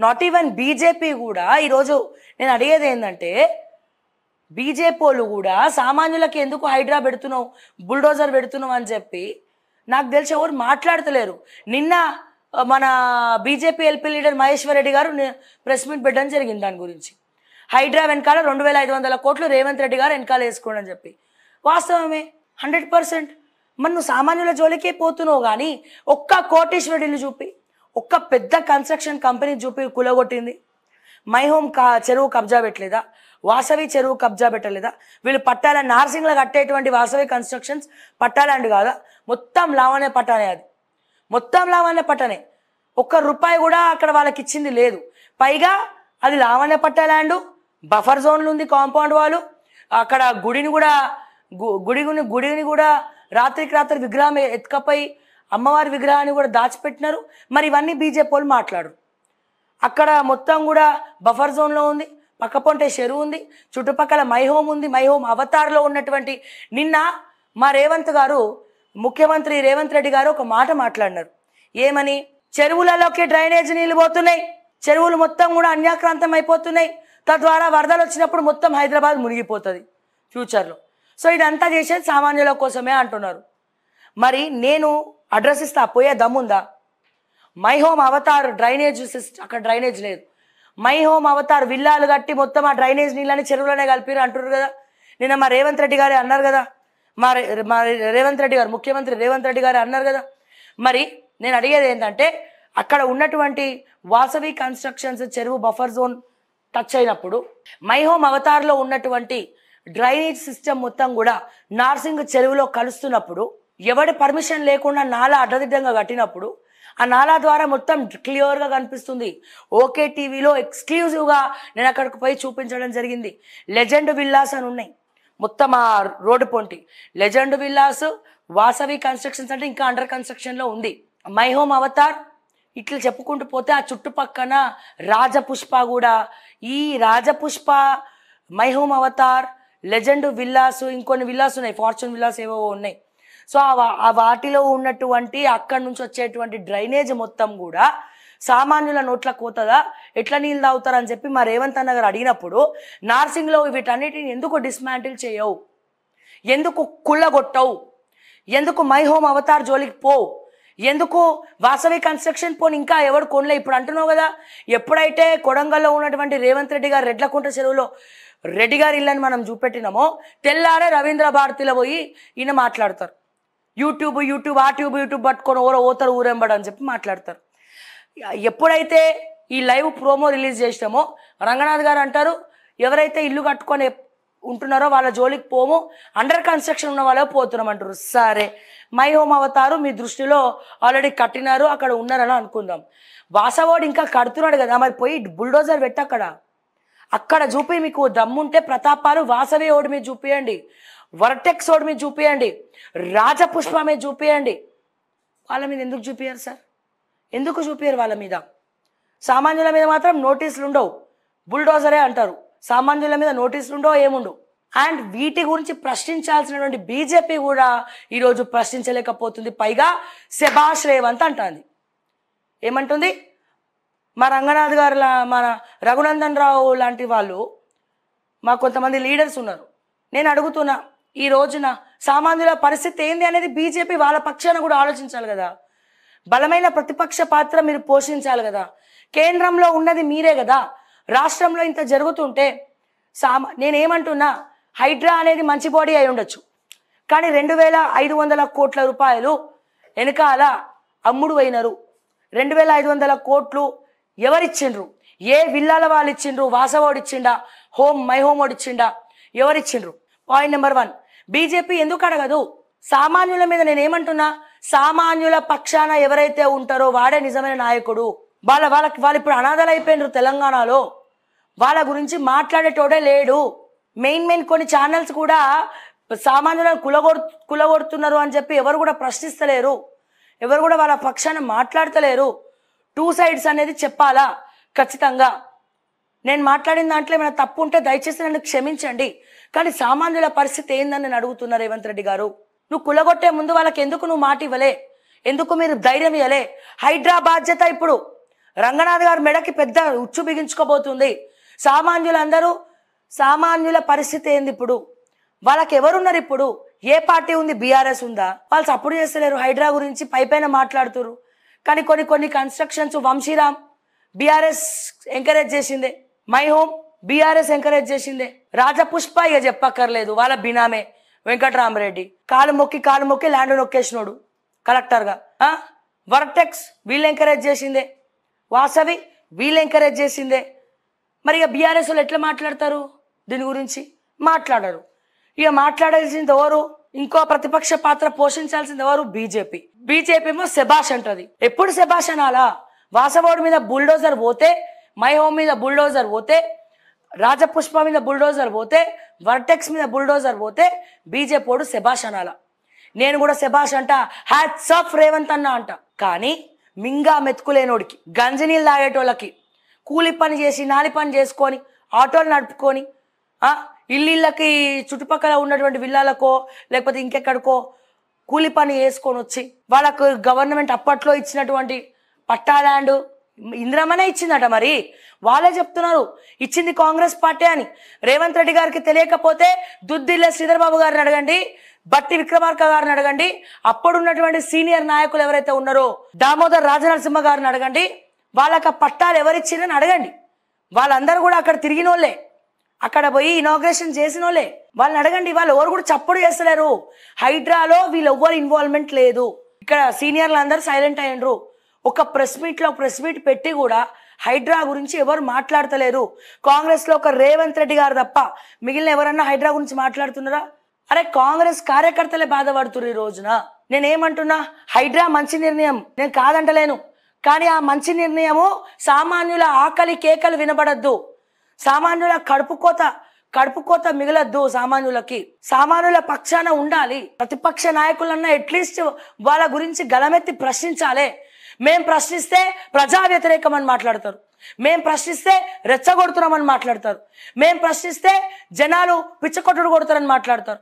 Not even BJP కూడా ఈరోజు నేను అడిగేది ఏంటంటే, బీజేపీ వాళ్ళు కూడా సామాన్యులకి ఎందుకు హైడ్రా పెడుతున్నావు, బుల్డోజర్ పెడుతున్నావు అని చెప్పి నాకు తెలిసి ఎవరు మాట్లాడతలేరు. నిన్న మన BJP LP leader Maheshwar Reddy గారు ప్రెస్ మీట్ పెట్టడం జరిగింది దాని గురించి. హైడ్రా వెనకాల 2500 కోట్లు రేవంత్ రెడ్డి గారు వెనకాల వేసుకోండి అని చెప్పి. వాస్తవమే 100%. మరి నువ్వు సామాన్యుల జోలికే పోతున్నావు కానీ ఒక్క కోటీశ్వరుడిని చూపి, ఒక్క పెద్ద కన్స్ట్రక్షన్ కంపెనీ చూపి కులగొట్టింది. మై హోమ్ చెరువు కబ్జా పెట్టలేదా, వాసవి చెరువు కబ్జా పెట్టలేదా, వీళ్ళు పట్టాల నార్సింగ్లో కట్టేటువంటి వాసవి కన్స్ట్రక్షన్స్ పట్టాలండి కాదా, మొత్తం లావణ్య పట్టానే, అది మొత్తం లావణ్య పట్టానే. ఒక్క రూపాయి కూడా అక్కడ వాళ్ళకి ఇచ్చింది లేదు. పైగా అది లావణ్య పట్టా ల్యాండ్, బఫర్ జోన్లు ఉంది, కాంపౌండ్ వాళ్ళు. అక్కడ గుడిని కూడా రాత్రికి రాత్రి విగ్రహం ఎత్తుకపోయి అమ్మవారి విగ్రహాన్ని కూడా దాచిపెట్టినారు. మరి ఇవన్నీ బీజేపీ వాళ్ళు మాట్లాడరు. అక్కడ మొత్తం కూడా బఫర్ జోన్లో ఉంది, పక్కపొంటే చెరువు ఉంది, చుట్టుపక్కల మై హోమ్ ఉంది. మై హోమ్ అవతార్లో ఉన్నటువంటి నిన్న మా ముఖ్యమంత్రి రేవంత్ రెడ్డి గారు ఒక మాట మాట్లాడినారు. ఏమని? చెరువులలోకి డ్రైనేజ్ నీళ్ళు పోతున్నాయి, చెరువులు మొత్తం కూడా అన్యాక్రాంతం అయిపోతున్నాయి, తద్వారా వరదలు వచ్చినప్పుడు మొత్తం హైదరాబాద్ మునిగిపోతుంది ఫ్యూచర్లో. సో ఇదంతా చేసేది సామాన్యుల కోసమే అంటున్నారు. మరి నేను అడ్రస్ ఇస్తా, పోయే దమ్ముందా? My home Avatar drainage system, అక్కడ డ్రైనేజ్ లేదు. మై హోమ్ అవతార్ విల్లాలు కట్టి మొత్తం ఆ డ్రైనేజ్ నీళ్ళని చెరువులోనే కలిపిరు అంటున్నారు కదా. నిన్న మా రేవంత్ రెడ్డి గారే అన్నారు కదా, మా రేవంత్ రెడ్డి గారు, ముఖ్యమంత్రి రేవంత్ రెడ్డి గారు అన్నారు కదా. మరి నేను అడిగేది ఏంటంటే, అక్కడ ఉన్నటువంటి వాసవి కన్స్ట్రక్షన్స్ చెరువు బఫర్ జోన్ టచ్ అయినప్పుడు, మై హోమ్ అవతార్లో ఉన్నటువంటి డ్రైనేజ్ సిస్టమ్ మొత్తం కూడా నార్సింగ్ చెరువులో కలుస్తున్నప్పుడు, ఎవడి పర్మిషన్ లేకుండా నాలా అడ్డదిడ్డంగా కట్టినప్పుడు, ఆ నాలా ద్వారా మొత్తం క్లియర్గా కనిపిస్తుంది. ఓకే టీవీలో ఎక్స్క్లూజివ్గా నేను అక్కడికి పోయి చూపించడం జరిగింది. లెజెండ్ విల్లాస్ అని ఉన్నాయి మొత్తం ఆ రోడ్డు పొంటి. లెజెండ్ విల్లాస్, వాసవి కన్స్ట్రక్షన్స్ అంటే ఇంకా అండర్ కన్స్ట్రక్షన్లో ఉంది. మై హోమ్ అవతార్ ఇట్లా చెప్పుకుంటూ పోతే ఆ చుట్టుపక్కన రాజపుష్ప కూడా, ఈ Rajapushpa, my home Avatar, legend villas, ఇంకొన్ని విల్లాస్ ఉన్నాయి, ఫార్చ్యూన్ విల్లాస్ ఏవో ఉన్నాయి. సో ఆ వాటిలో ఉన్నటువంటి అక్కడి నుంచి వచ్చేటువంటి డ్రైనేజ్ మొత్తం కూడా సామాన్యుల నోట్లకు పోతుందా, ఎట్లా నీళ్ళు తాగుతారని చెప్పి మా రేవంత్ అన్న గారు అడిగినప్పుడు, నార్సింగ్లో వీటన్నిటిని ఎందుకు డిస్మాంటిల్ చేయవు, ఎందుకు కుళ్ళగొట్టవు, ఎందుకు మై హోమ్ అవతార్ జోలికి పోవు, ఎందుకు వాసవి కన్స్ట్రక్షన్ పోని ఇంకా ఎవడు కొనలే ఇప్పుడు అంటున్నావు కదా. ఎప్పుడైతే కొడంగల్లో ఉన్నటువంటి రేవంత్ రెడ్డి గారు రెడ్లకుంట చెరువులో రెడ్డి గారి ఇళ్ళని మనం చూపెట్టినామో, తెల్లారే రవీంద్ర భారతిలో పోయి ఈయన మాట్లాడతారు. యూట్యూబ్ ఆ ట్యూబ్ పట్టుకొని ఓతరు ఊరెంబడు అని చెప్పి మాట్లాడతారు. ఎప్పుడైతే ఈ లైవ్ ప్రోమో రిలీజ్ చేసినామో, రంగనాథ్ గారు అంటారు, ఎవరైతే ఇల్లు కట్టుకొని ఉంటున్నారో వాళ్ళ జోలికి పోము, అండర్ కన్స్ట్రక్షన్ ఉన్న వాళ్ళే పోతున్నాం అంటారు. సరే, మై హోమ్ అవతారు మీ దృష్టిలో ఆల్రెడీ కట్టినారు, అక్కడ ఉన్నారని అనుకుందాం. వాసవోడు ఇంకా కడుతున్నాడు కదా, మరి పోయి బుల్డోజర్ పెట్టి అక్కడ చూపి, మీకు దమ్ముంటే ప్రతాపాలు వాసవి ఓడి మీద చూపియండి, వర్టెక్స్ ఓడి మీద చూపియండి, రాజపుష్ప మీద చూపియండి. వాళ్ళ మీద ఎందుకు చూపియారు సార్? ఎందుకు చూపియారు వాళ్ళ మీద? సామాన్యుల మీద మాత్రం నోటీసులు ఉండవు, బుల్డోజరే అంటారు. సామాన్యుల మీద నోటీసులు ఉండవు, ఏముండవు. అండ్ వీటి గురించి ప్రశ్నించాల్సినటువంటి బీజేపీ కూడా ఈరోజు ప్రశ్నించలేకపోతుంది. పైగా శభాష్ రేవంత్ అంటుంది. ఏమంటుంది? మా రంగనాథ్ గారు, మన రఘునందన్ రావు లాంటి వాళ్ళు, మా కొంతమంది లీడర్స్ ఉన్నారు. నేను అడుగుతున్నా, ఈ రోజున సామాన్యుల పరిస్థితి ఏంది అనేది బీజేపీ వాళ్ళ పక్షాన కూడా ఆలోచించాలి కదా. బలమైన ప్రతిపక్ష పాత్ర మీరు పోషించాలి కదా. కేంద్రంలో ఉన్నది మీరే కదా. రాష్ట్రంలో ఇంత జరుగుతుంటే నేనేమంటున్నా, హైడ్రా అనేది మంచి బాడీ అయి ఉండొచ్చు, కానీ 2500 కోట్ల రూపాయలు వెనకాల అమ్ముడు అయినారు. 2500 కోట్లు ఎవరిచ్చిండ్రు? ఏ విల్లాల వాళ్ళు ఇచ్చిండ్రు? వాసవోడు ఇచ్చిండా, మై హోమ్ ఓడి ఇచ్చిండా, ఎవరిచ్చిండ్రు? పాయింట్ నెంబర్ 1, బీజేపీ ఎందుకు అడగదు? సామాన్యుల మీద నేనేమంటున్నా, సామాన్యుల పక్షాన ఎవరైతే ఉంటారో వాడే నిజమైన నాయకుడు. వాళ్ళు ఇప్పుడు అనాథలు అయిపోయినారు తెలంగాణలో. వాళ్ళ గురించి మాట్లాడేటోడే లేడు. మెయిన్ కొన్ని ఛానల్స్ కూడా సామాన్యులను కులగొడుతున్నారు అని చెప్పి ఎవరు కూడా ప్రశ్నిస్తలేరు, ఎవరు కూడా వాళ్ళ పక్షాన మాట్లాడతలేరు. 2 sides అనేది చెప్పాలా ఖచ్చితంగా. నేను మాట్లాడిన దాంట్లో ఏమైనా తప్పు ఉంటే దయచేసి నన్ను క్షమించండి. కానీ సామాన్యుల పరిస్థితి ఏందని నేను అడుగుతున్నా రేవంత్ రెడ్డి గారు. నువ్వు కులగొట్టే ముందు వాళ్ళకి ఎందుకు నువ్వు మాట ఇవ్వలే? ఎందుకు మీరు ధైర్యం ఇవ్వలే? హైడ్రా బాధ్యత ఇప్పుడు రంగనాథ్ గారి మెడకి పెద్ద ఉచ్చు బిగించుకోబోతుంది. సామాన్యుల పరిస్థితి ఏంది ఇప్పుడు? వాళ్ళకి ఎవరున్నారు ఇప్పుడు? ఏ పార్టీ ఉంది? బీఆర్ఎస్ ఉందా? వాళ్ళు సపోర్ట్ చేస్తలేరు. హైడ్రా గురించి పైపైన మాట్లాడుతున్నారు. కానీ కొన్ని కన్స్ట్రక్షన్స్ వంశీరామ్ బీఆర్ఎస్ ఎంకరేజ్ చేసిందే, మై హోమ్ బీఆర్ఎస్ ఎంకరేజ్ చేసిందే, రాజపుష్ప ఇక చెప్పక్కర్లేదు, వాళ్ళ బినామే వెంకటరామరెడ్డి కాలు మొక్కి ల్యాండ్ నొక్కేసినోడు కలెక్టర్గా. వర్టెక్స్ వీళ్ళు ఎంకరేజ్ చేసిందే, వాసవి వీళ్ళు ఎంకరేజ్ చేసిందే. మరి ఇక బీఆర్ఎస్ వాళ్ళు ఎట్లా మాట్లాడతారు? దీని గురించి మాట్లాడరు. ఇక మాట్లాడాల్సింది ఎవరు? ఇంకో ప్రతిపక్ష పాత్ర పోషించాల్సింది ఎవరు? బీజేపీ ఏమో శభాష్ అంటది. ఎప్పుడు శభాష్ అనాలా? వాసవోడి మీద బుల్డోజర్ పోతే, మై హోమ్ మీద బుల్డోజర్ పోతే, రాజపుష్ప మీద బుల్డోజర్ పోతే, వర్టెక్స్ మీద బుల్డోజర్ పోతే బీజేపీడు శభాష్ అనాలా? నేను కూడా శభాష్ అంట, హ్యాట్స్ ఆఫ్ రేవంత్ అన్న అంట. కానీ మింగా మెతుకులేనోడికి, గంజినీళ్ళు తాగేటోళ్ళకి, కూలి పని చేసి నాలి పని చేసుకొని ఆటోలు నడుపుకొని ఇళ్ళకి చుట్టుపక్కల ఉన్నటువంటి విల్లాలకో లేకపోతే ఇంకెక్కడికో కూలి పని వేసుకొని వచ్చి వాళ్ళకు గవర్నమెంట్ అప్పట్లో ఇచ్చినటువంటి పట్టా ల్యాండ్ ఇందిరమ్మనే ఇచ్చిందట. మరి వాళ్ళే చెప్తున్నారు ఇచ్చింది కాంగ్రెస్ పార్టీ అని. రేవంత్ రెడ్డి గారికి తెలియకపోతే దుద్దిల్లే శ్రీధర్ బాబు గారిని అడగండి, బట్టి విక్రమార్క గారిని అడగండి, అప్పుడున్నటువంటి సీనియర్ నాయకులు ఎవరైతే ఉన్నారో దామోదర్ రాజనరసింహ గారిని అడగండి, వాళ్ళకి పట్టాలు ఎవరిచ్చిందని అడగండి. వాళ్ళందరూ కూడా అక్కడ తిరిగిన వాళ్ళే, అక్కడ పోయి ఇనాగ్రేషన్ చేసిన వాళ్ళే. వాళ్ళని అడగండి. వాళ్ళు ఎవరు కూడా చప్పుడు చేస్తలేరు. హైడ్రాలో వీళ్ళు ఎవ్వరు ఇన్వాల్వ్మెంట్ లేదు. ఇక్కడ సీనియర్లు అందరూ సైలెంట్ అయ్యిండ్రు. ఒక ప్రెస్ మీట్ పెట్టి కూడా హైడ్రా గురించి ఎవరు మాట్లాడతలేరు. కాంగ్రెస్లో ఒక రేవంత్ రెడ్డి గారు తప్ప మిగిలిన ఎవరన్నా హైడ్రా గురించి మాట్లాడుతున్నారా? అరే కాంగ్రెస్ కార్యకర్తలే బాధపడుతున్నారు ఈ రోజున. నేనేమంటున్నా, హైడ్రా మంచి నిర్ణయం, నేను కాదంటలేను. కానీ ఆ మంచి నిర్ణయము సామాన్యుల ఆకలి కేకలు వినబడద్దు, సామాన్యుల కడుపుకోత మిగలద్దు. సామాన్యుల పక్షాన ఉండాలి. ప్రతిపక్ష నాయకులన్నా అట్లీస్ట్ వాళ్ళ గురించి గలమెత్తి ప్రశ్నించాలి. మేం ప్రశ్నిస్తే ప్రజా వ్యతిరేకం అని మాట్లాడతారు, మేం ప్రశ్నిస్తే రెచ్చగొడుతున్నామని మాట్లాడతారు, మేం ప్రశ్నిస్తే జనాలు పిచ్చకొట్టుడు కొడతారని మాట్లాడతారు.